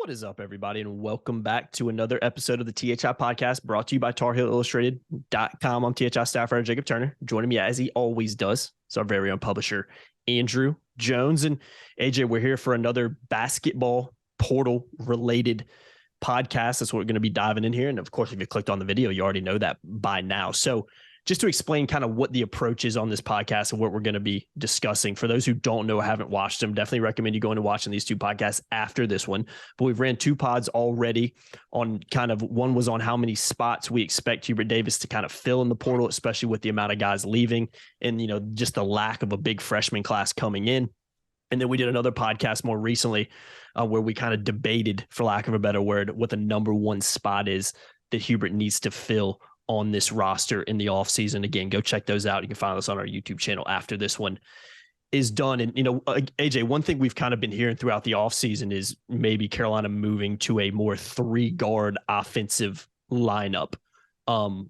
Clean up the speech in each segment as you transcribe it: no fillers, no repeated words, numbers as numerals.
What is up, everybody, and welcome back to another episode of the THI podcast brought to you by TarHeelIllustrated.com. I'm THI staff writer Jacob Turner. Joining me, as he always does, is our very own publisher, Andrew Jones. And AJ, we're here for another basketball portal-related podcast. That's what we're going to be diving in here. And, of course, if you clicked on the video, you already know that by now. So just to explain kind of what the approach is on this podcast and what we're going to be discussing. For those who don't know or haven't watched them, definitely recommend you going and watching these two podcasts after this one. But we've ran two pods already on kind of, one was on how many spots we expect Hubert Davis to kind of fill in the portal, especially with the amount of guys leaving and, you know, just the lack of a big freshman class coming in. And then we did another podcast more recently where we kind of debated, for lack of a better word, what the number one spot is that Hubert needs to fill on this roster in the offseason. Again, go check those out. You can find us on our YouTube channel after this one is done. And, you know, AJ, one thing we've kind of been hearing throughout the offseason is maybe Carolina moving to a more three-guard offensive lineup,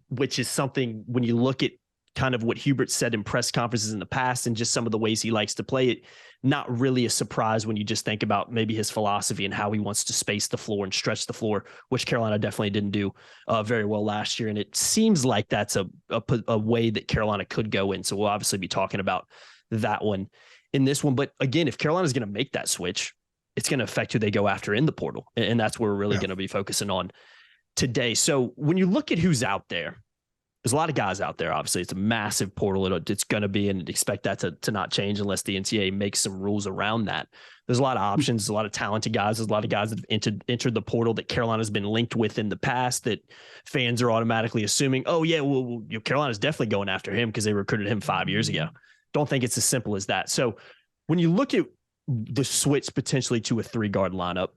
which is something when you look at kind of what Hubert said in press conferences in the past and just some of the ways he likes to play it, not really a surprise when you just think about maybe his philosophy and how he wants to space the floor and stretch the floor, which Carolina definitely didn't do very well last year. And it seems like that's a way that Carolina could go in. So we'll obviously be talking about that one in this one. But again, if Carolina is going to make that switch, it's going to affect who they go after in the portal. And that's where we're really going to be focusing on today. So when you look at who's out there, there's a lot of guys out there. Obviously, it's a massive portal. It's going to be, and expect that to not change unless the NCAA makes some rules around that. There's a lot of options. There's a lot of talented guys. There's a lot of guys that have entered the portal that Carolina's been linked with in the past that fans are automatically assuming, oh, yeah, well, Carolina's definitely going after him because they recruited him 5 years ago. Don't think it's as simple as that. So when you look at the switch potentially to a three-guard lineup,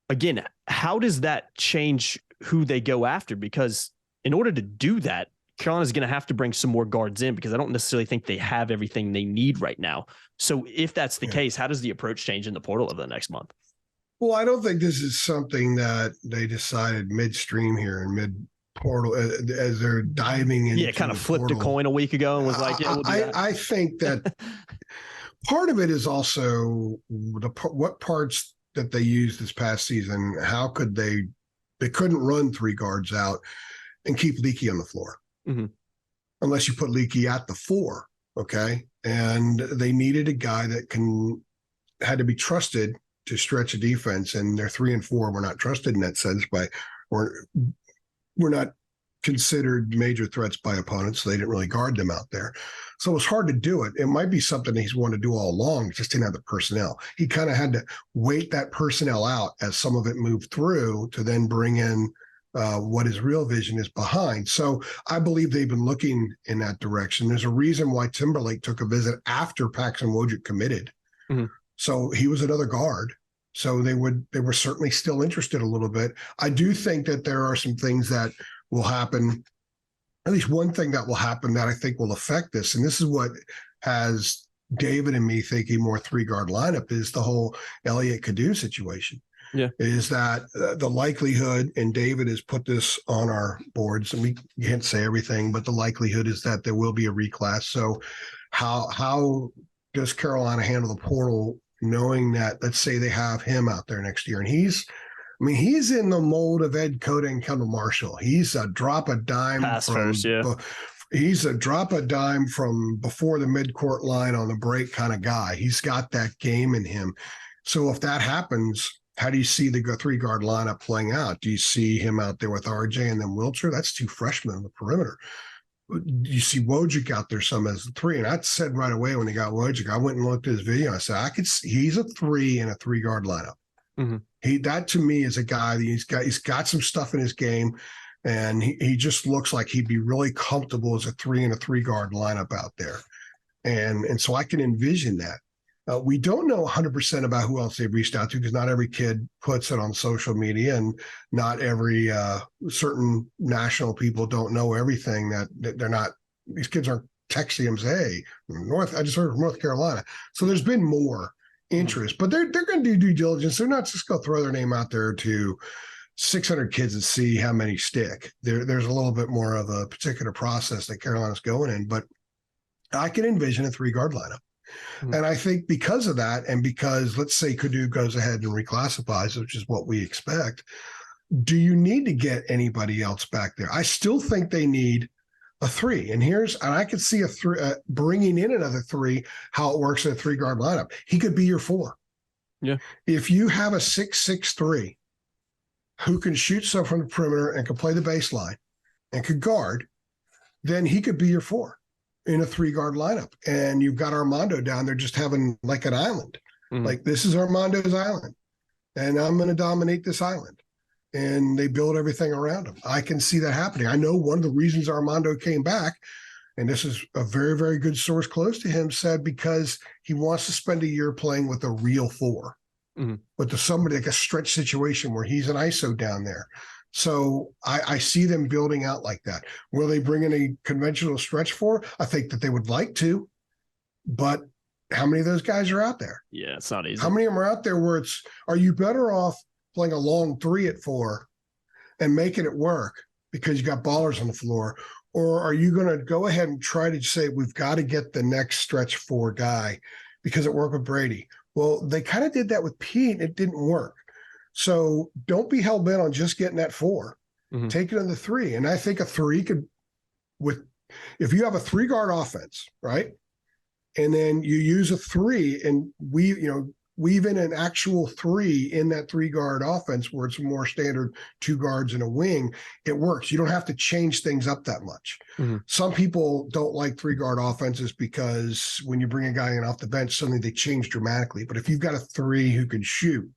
again, how does that change who they go after? Because in order to do that, Carolina's going to have to bring some more guards in because I don't necessarily think they have everything they need right now. So if that's the case, how does the approach change in the portal over the next month? Well, I don't think this is something that they decided midstream here in mid-portal as they're diving into Yeah, kind of flipped a coin a week ago and was like, yeah, we'll do that. I think that part of it is also what parts that they used this past season. How could they couldn't run three guards out and keep Leaky on the floor, unless you put Leaky at the four, okay? And they needed a guy that had to be trusted to stretch a defense, and their 3 and 4 were not trusted in that sense we're not considered major threats by opponents, so they didn't really guard them out there. So it was hard to do it. It might be something that he's wanted to do all along, just didn't have the personnel. He kind of had to wait that personnel out as some of it moved through to then bring in what his real vision is behind. So I believe they've been looking in that direction. There's a reason why Timberlake took a visit after Paxson Wojcik committed. So he was another guard. So they were certainly still interested a little bit. I do think that there are some things that will happen, at least one thing that will happen that I think will affect this. And this is what has David and me thinking more three-guard lineup is the whole Elliot Cadeau situation. Yeah, is that the likelihood, and David has put this on our boards, and we can't say everything, but the likelihood is that there will be a reclass. So how does Carolina handle the portal knowing that, let's say they have him out there next year, and he's in the mold of Ed Cota and Kendall Marshall. He's a drop a dime he's a drop a dime from before the midcourt line on the break kind of guy. He's got that game in him. So if that happens, how do you see the three-guard lineup playing out? Do you see him out there with RJ and then Wiltshire? That's two freshmen on the perimeter. You see Wojcik out there some as a three. And I said right away when he got Wojcik, I went and looked at his video. I said, I could see he's a three in a three-guard lineup. That to me is a guy that he's got some stuff in his game, and he just looks like he'd be really comfortable as a three in a three-guard lineup out there. And so I can envision that. We don't know 100% about who else they've reached out to because not every kid puts it on social media, and not every certain national people don't know everything that they're not. These kids aren't texting them, say, hey, I just heard from North Carolina. So there's been more interest, but they're going to do due diligence. They're not just going to throw their name out there to 600 kids and see how many stick. There's a little bit more of a particular process that Carolina's going in, but I can envision a three-guard lineup. Mm-hmm. And I think because of that, and because let's say Cadeau goes ahead and reclassifies, which is what we expect, do you need to get anybody else back there? I still think they need a 3. And I could see a 3 bringing in another 3, how it works in a 3-guard lineup. He could be your 4. Yeah. If you have a 6'6" who can shoot stuff from the perimeter and can play the baseline and could guard, then he could be your 4 in a 3-guard lineup. And you've got Armando down there just having like an island. Mm-hmm. Like, this is Armando's island, and I'm going to dominate this island. And they build everything around him. I can see that happening. I know one of the reasons Armando came back, and this is a very, very good source close to him, said because he wants to spend a year playing with a real 4, with somebody like a stretch situation where he's an ISO down there. So I see them building out like that. Will they bring in a conventional stretch 4? I think that they would like to, but how many of those guys are out there? Yeah, it's not easy. How many of them are out there where are you better off playing a long 3 at 4 and making it work because you got ballers on the floor? Or are you going to go ahead and try to say, we've got to get the next stretch 4 guy because it worked with Brady? Well, they kind of did that with Pete. It didn't work. So don't be hell bent on just getting that 4. Take it on the 3. And I think a 3 could, if you have a 3-guard offense, right? And then you use a 3 and weave in an actual 3 in that 3-guard offense where it's more standard 2 guards and a wing, it works. You don't have to change things up that much. Some people don't like 3-guard offenses because when you bring a guy in off the bench, suddenly they change dramatically. But if you've got a 3 who can shoot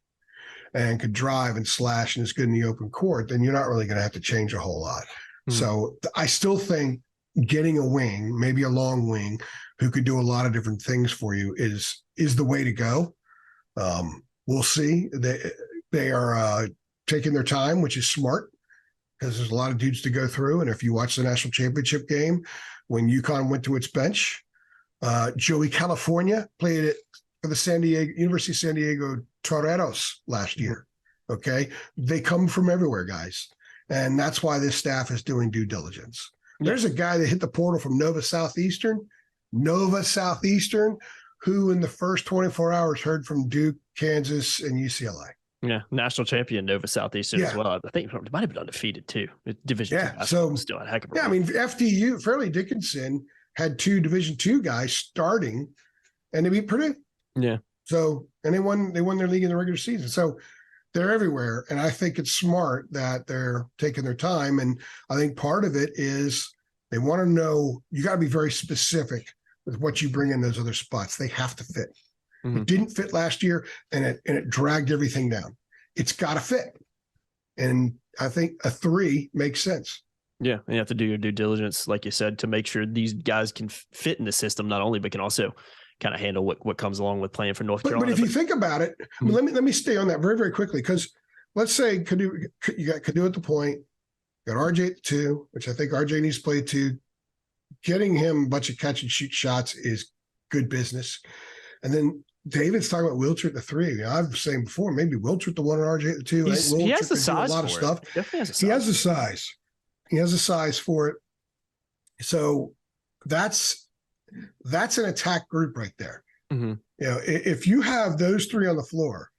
and could drive and slash and is good in the open court, then you're not really going to have to change a whole lot. So I still think getting a wing, maybe a long wing, who could do a lot of different things for you is the way to go. We'll see. They are taking their time, which is smart because there's a lot of dudes to go through. And if you watch the national championship game, when UConn went to its bench, Joey California played it for the University of San Diego Toreros last year. Okay. They come from everywhere, guys. And that's why this staff is doing due diligence. There's a guy that hit the portal from Nova Southeastern, who in the first 24 hours heard from Duke, Kansas, and UCLA. Yeah, national champion Nova Southeastern as well. I think it might have been undefeated too. Division II. So still a heck of a I mean, FDU, Fairleigh Dickinson had 2 Division II guys starting, and they beat Purdue. Yeah. So and they won their league in the regular season. So they're everywhere, and I think it's smart that they're taking their time. And I think part of it is they want to know you got to be very specific with what you bring in those other spots. They have to fit. It didn't fit last year, and it dragged everything down. It's got to fit. And I think a 3 makes sense. Yeah, and you have to do your due diligence, like you said, to make sure these guys can fit in the system not only, but can also kind of handle what comes along with playing for North Carolina. But if you think about it, I mean, let me stay on that very, very quickly, because let's say you got Cadeau at the point, you got RJ at the 2, which I think RJ needs to play 2. Getting him a bunch of catch and shoot shots is good business. And then David's talking about Wilcher at the 3. I was saying before, maybe Wilcher at the 1 and RJ at the 2. He has the size a lot of for stuff. Definitely has the size. He has the size. He has the size for it. So that's an attack group right there. If you have those 3 on the floor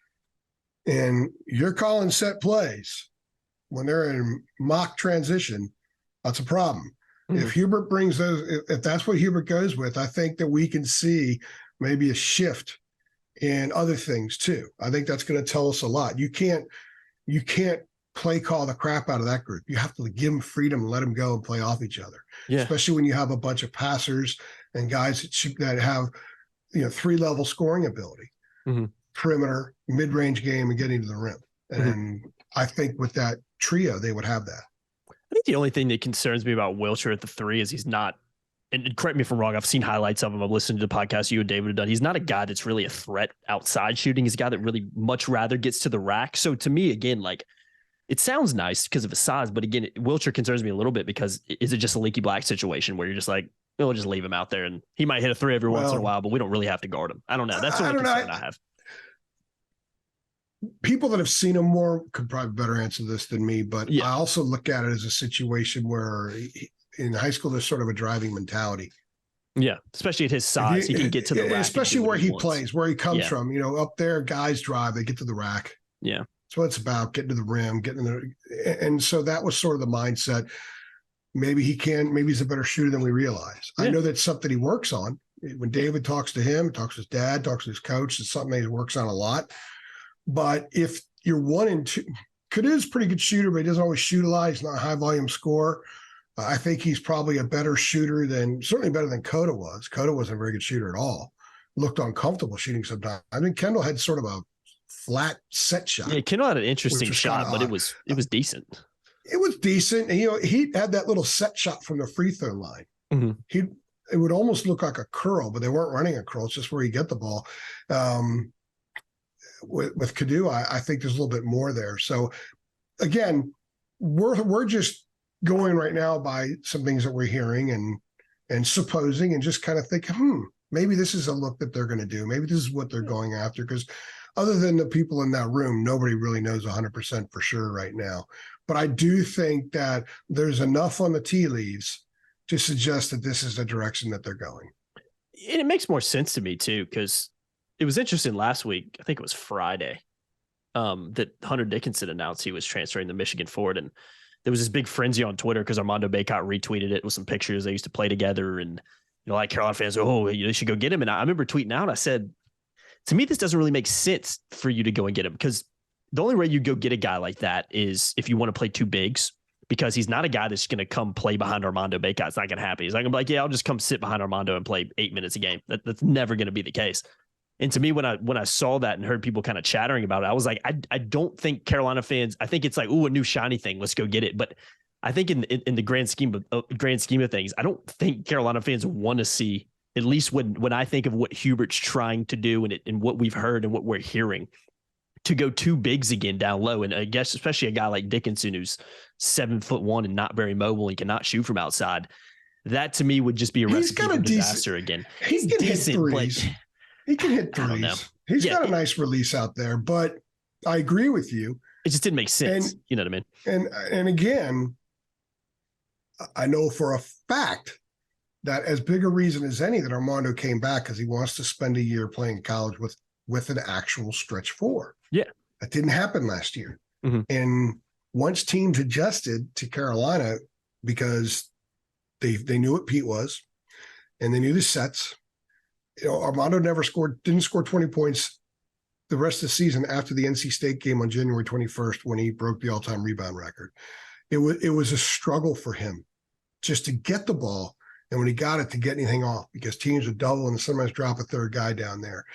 and you're calling set plays when they're in mock transition, that's a problem. If Hubert brings those, if that's what Hubert goes with, I think that we can see maybe a shift in other things too. I think that's going to tell us a lot. You can't play call the crap out of that group. You have to give them freedom and let them go and play off each other. Yeah. Especially when you have a bunch of passers and guys that have 3-level scoring ability, perimeter, mid-range game, and getting to the rim. And I think with that trio, they would have that. I think the only thing that concerns me about Wilcher at the 3 is he's not, and correct me if I'm wrong, I've seen highlights of him. I've listened to the podcast you and David have done. He's not a guy that's really a threat outside shooting. He's a guy that really much rather gets to the rack. So to me, again, like, it sounds nice because of his size, but again, Wilcher concerns me a little bit because is it just a Leaky Black situation where you're just like, we'll just leave him out there and he might hit a 3 every once in a while, but we don't really have to guard him. I don't know. That's the only concern I have. People that have seen him more could probably better answer this than me, but I also look at it as a situation where in high school, there's sort of a driving mentality. Yeah, especially at his size, he can get to the rack. Especially where he plays, where he comes from. Up there, guys drive, they get to the rack. Yeah. That's what it's about, getting to the rim, and so that was sort of the mindset. Maybe he's a better shooter than we realize. Yeah. I know that's something he works on. When David talks to him, talks to his dad, talks to his coach, it's something he works on a lot. But if you're 1 and 2, Cadau's a pretty good shooter, but he doesn't always shoot a lot. He's not a high volume scorer. I think he's probably a better shooter certainly better than Coda was. Coda wasn't a very good shooter at all. Looked uncomfortable shooting sometimes. I think Kendall had sort of a flat set shot. Yeah, Kendall had an interesting shot, but it was decent. It was decent. And, he had that little set shot from the free throw line. Mm-hmm. It would almost look like a curl, but they weren't running a curl. It's just where you get the ball. With Cadeau, I think there's a little bit more there. So again, we're just going right now by some things that we're hearing and supposing and just kind of think, maybe this is a look that they're going to do. Maybe this is what they're going after. Because other than the people in that room, nobody really knows 100% for sure right now. But I do think that there's enough on the tea leaves to suggest that this is the direction that they're going. And it makes more sense to me too, because it was interesting last week. I think it was Friday that Hunter Dickinson announced he was transferring to Michigan Ford. And there was this big frenzy on Twitter because Armando Bacot retweeted it with some pictures. They used to play together. And, like Carolina fans, they should go get him. And I remember tweeting out, I said, to me, this doesn't really make sense for you to go and get him, because the only way you go get a guy like that is if you want to play two bigs, because he's not a guy that's going to come play behind Armando Bacot. It's not going to happen. He's not going to be like, yeah, I'll just come sit behind Armando and play 8 minutes a game. That's never going to be the case. And to me, when I saw that and heard people kind of chattering about it, I was like, I don't think Carolina fans, I think it's like, a new shiny thing. Let's go get it. But I think in the grand scheme of things, I don't think Carolina fans want to see, at least when I think of what Hubert's trying to do and what we've heard and what we're hearing, to go two bigs again down low. And I guess especially a guy like Dickinson, who's 7'1" and not very mobile and cannot shoot from outside. That to me would just be a recipe for disaster again. He's decent, threes. He can hit threes. I don't know. He's got a nice release out there, but I agree with you. It just didn't make sense. You know what I mean? And again, I know for a fact that as big a reason as any that Armando came back because he wants to spend a year playing college with an actual stretch four. Yeah. That didn't happen last year. Mm-hmm. And once teams adjusted to Carolina because they knew what Pete was and they knew the sets, Armando didn't score 20 points the rest of the season after the NC State game on January 21st when he broke the all-time rebound record. It was a struggle for him just to get the ball, and when he got it, to get anything off, because teams would double and sometimes drop a third guy down there.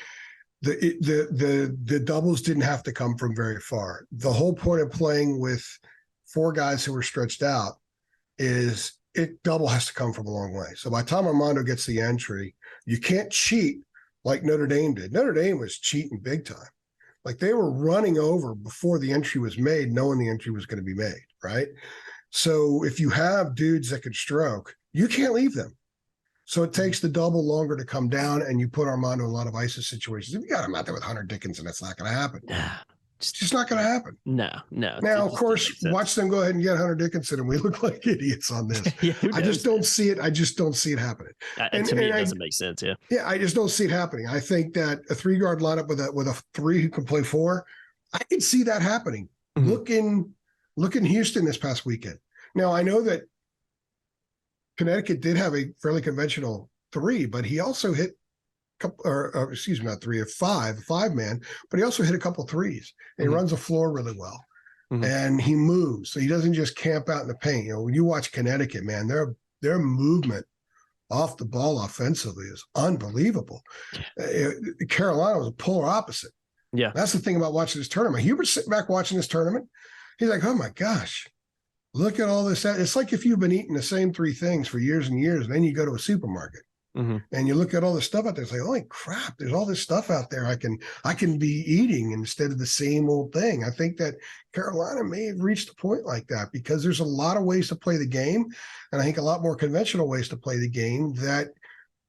The doubles didn't have to come from very far. The whole point of playing with four guys who were stretched out is double has to come from a long way. So by the time Armando gets the entry, you can't cheat like Notre Dame did. Notre Dame was cheating big time. Like they were running over before the entry was made, knowing the entry was going to be made, right? So if you have dudes that can stroke, you can't leave them. So it takes the double longer to come down, and you put Armando in a lot of ISIS situations. If you got him out there with Hunter Dickinson, that's not going to happen. It's just not going to happen. No. Now, of course, watch them go ahead and get Hunter Dickinson, and we look like idiots on this. Yeah, I just don't see it. I just don't see it happening. And to me, it doesn't make sense. Yeah. Yeah, I just don't see it happening. I think that a 3-guard lineup with a 3 who can play 4, I can see that happening. Mm-hmm. Look in Houston this past weekend. Now, I know that Connecticut did have a fairly conventional 3, but he also hit not 3, a 5-man, but he also hit a couple threes. And he runs the floor really well. Mm-hmm. And he moves. So he doesn't just camp out in the paint. When you watch Connecticut, man, their movement off the ball offensively is unbelievable. Carolina was a polar opposite. Yeah. That's the thing about watching this tournament. Hubert's sitting back watching this tournament. He's like, oh my gosh, look at all this. It's like if you've been eating the same 3 things for years and years, and then you go to a supermarket. Mm-hmm. And you look at all this stuff out there, it's like, holy crap, there's all this stuff out there I can be eating instead of the same old thing. I think that Carolina may have reached a point like that because there's a lot of ways to play the game. And I think a lot more conventional ways to play the game that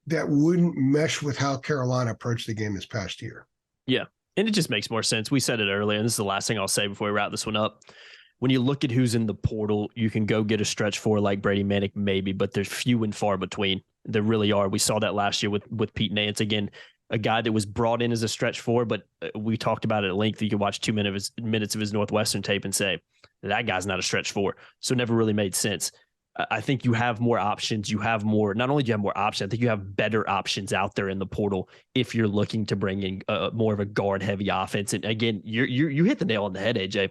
wouldn't mesh with how Carolina approached the game this past year. Yeah. And it just makes more sense. We said it earlier, and this is the last thing I'll say before we wrap this one up. When you look at who's in the portal, you can go get a stretch 4 like Brady Manick, maybe, but there's few and far between. There really are. We saw that last year with Pete Nance. Again, a guy that was brought in as a stretch four, but we talked about it at length. You could watch 2 minutes of his Northwestern tape and say, that guy's not a stretch four. So it never really made sense. I think you have more options. You have more, not only do you have more options, I think you have better options out there in the portal if you're looking to bring in more of a guard heavy offense. And again, you hit the nail on the head, AJ.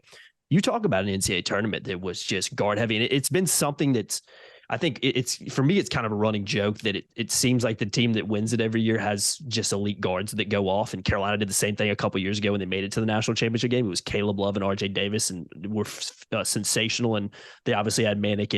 You talk about an NCAA tournament that was just guard heavy. And it's been something that's, I think it's for me, it's kind of a running joke that it seems like the team that wins it every year has just elite guards that go off. And Carolina did the same thing a couple of years ago when they made it to the national championship game. It was Caleb Love and RJ Davis, and were sensational. And they obviously had Manick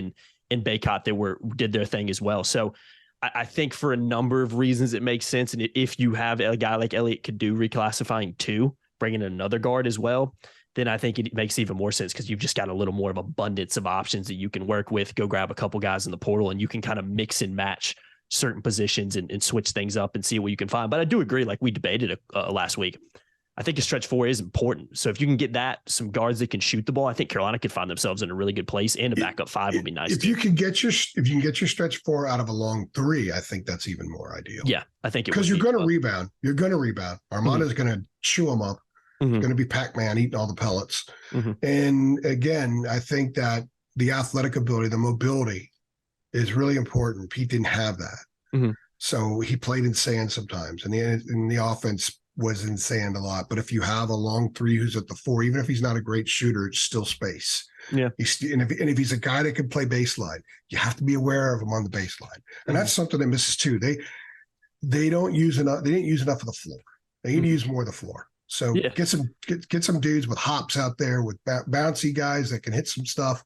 and Baycott that did their thing as well. So I think for a number of reasons it makes sense. And if you have a guy like Elliot Cadeau reclassifying too, bringing in another guard as well, then I think it makes even more sense because you've just got a little more of abundance of options that you can work with. Go grab a couple guys in the portal and you can kind of mix and match certain positions and switch things up and see what you can find. But I do agree, like we debated last week, I think a stretch four is important. So if you can get some guards that can shoot the ball, I think Carolina could find themselves in a really good place, and a backup five would be nice. If you can get your stretch four out of a long three, I think that's even more ideal. Yeah, I think because you're going to rebound. You're going to rebound. Armando's going to chew them up. It's going to be Pac-Man eating all the pellets. And again, I think that the athletic ability, the mobility is really important. Pete didn't have that. So he played in sand sometimes, and the offense was in sand a lot. But if you have a long three who's at the four, even if he's not a great shooter, it's still space. Yeah. And if he's a guy that can play baseline, you have to be aware of him on the baseline. And that's something that misses too. They don't use enough. They didn't use enough of the floor. They need to use more of the floor. So get some dudes with hops out there, with bouncy guys that can hit some stuff,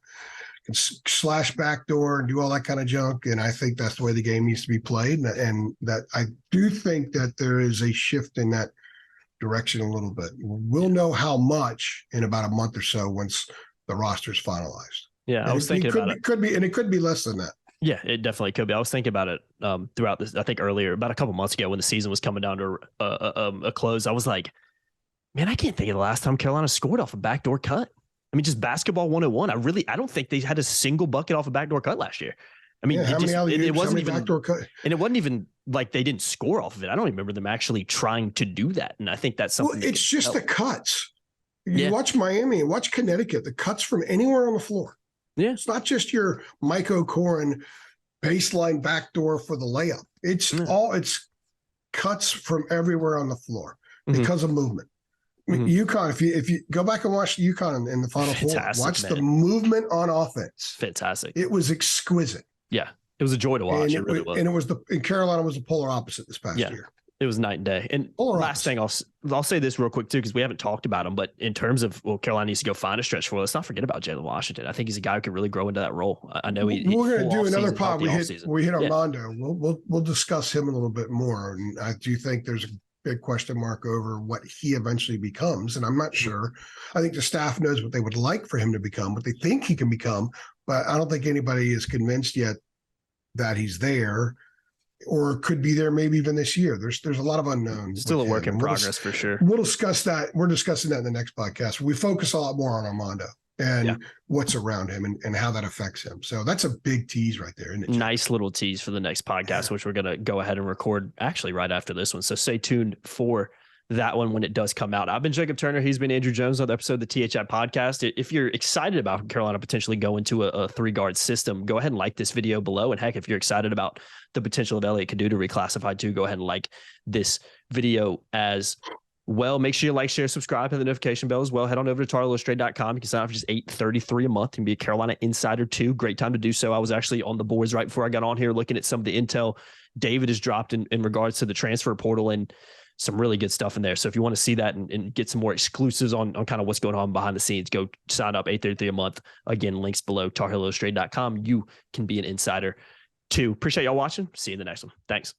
can slash backdoor and do all that kind of junk. And I think that's the way the game needs to be played. And that I do think that there is a shift in that direction a little bit. We'll know how much in about a month or so once the roster is finalized. Yeah, I was thinking about it. It could be less than that. Yeah, it definitely could be. I was thinking about it throughout this. I think earlier, about a couple months ago, when the season was coming down to a close, I was like, man, I can't think of the last time Carolina scored off a backdoor cut. I mean, just basketball 101. I don't think they had a single bucket off a backdoor cut last year. I mean, it wasn't even backdoor cut, and it wasn't even like they didn't score off of it. I don't even remember them actually trying to do that. And I think that's something. Well, it's just the cuts. You watch Miami, watch Connecticut, the cuts from anywhere on the floor. Yeah, it's not just your Mike O'Koren baseline backdoor for the layup. It's cuts from everywhere on the floor because of movement. I mean, UConn, if you go back and watch UConn in the Final Four, watch the movement on offense. Fantastic. It was exquisite. Yeah, it was a joy to watch. It really was. And Carolina was the polar opposite this past year. It was night and day. And last thing, I'll say this real quick too, because we haven't talked about him. But in terms of Carolina needs to go find a stretch for. Let's not forget about Jalen Washington. I think he's a guy who could really grow into that role. I know we're going to do another pod. We hit Armando. We'll discuss him a little bit more. And I do think there's a big question mark over what he eventually becomes. And I'm not sure. I think the staff knows what they would like for him to become, what they think he can become, but I don't think anybody is convinced yet that he's there or could be there maybe even this year. There's a lot of unknowns. Still a work in progress for sure. We'll discuss that. We're discussing that in the next podcast. We focus a lot more on Armando and what's around him and how that affects him. So that's a big tease right there, isn't it? Nice little tease for the next podcast, which we're going to go ahead and record actually right after this one. So stay tuned for that one when it does come out. I've been Jacob Turner. He's been Andrew Jones on the episode of the THI podcast. If you're excited about Carolina potentially going to a 3-guard system, go ahead and like this video below. And heck, if you're excited about the potential of Elliot Cadeau to reclassify too, go ahead and like this video as well. Make sure you like, share, subscribe, hit the notification bell as well. Head on over to TarIllustrated.com. You can sign up for just $8.33 a month and be a Carolina insider too. Great time to do so. I was actually on the boards right before I got on here looking at some of the intel David has dropped in regards to the transfer portal and some really good stuff in there. So if you want to see that and get some more exclusives on kind of what's going on behind the scenes, go sign up $8.33 a month. Again, links below TarIllustrated.com. You can be an insider too. Appreciate y'all watching. See you in the next one. Thanks.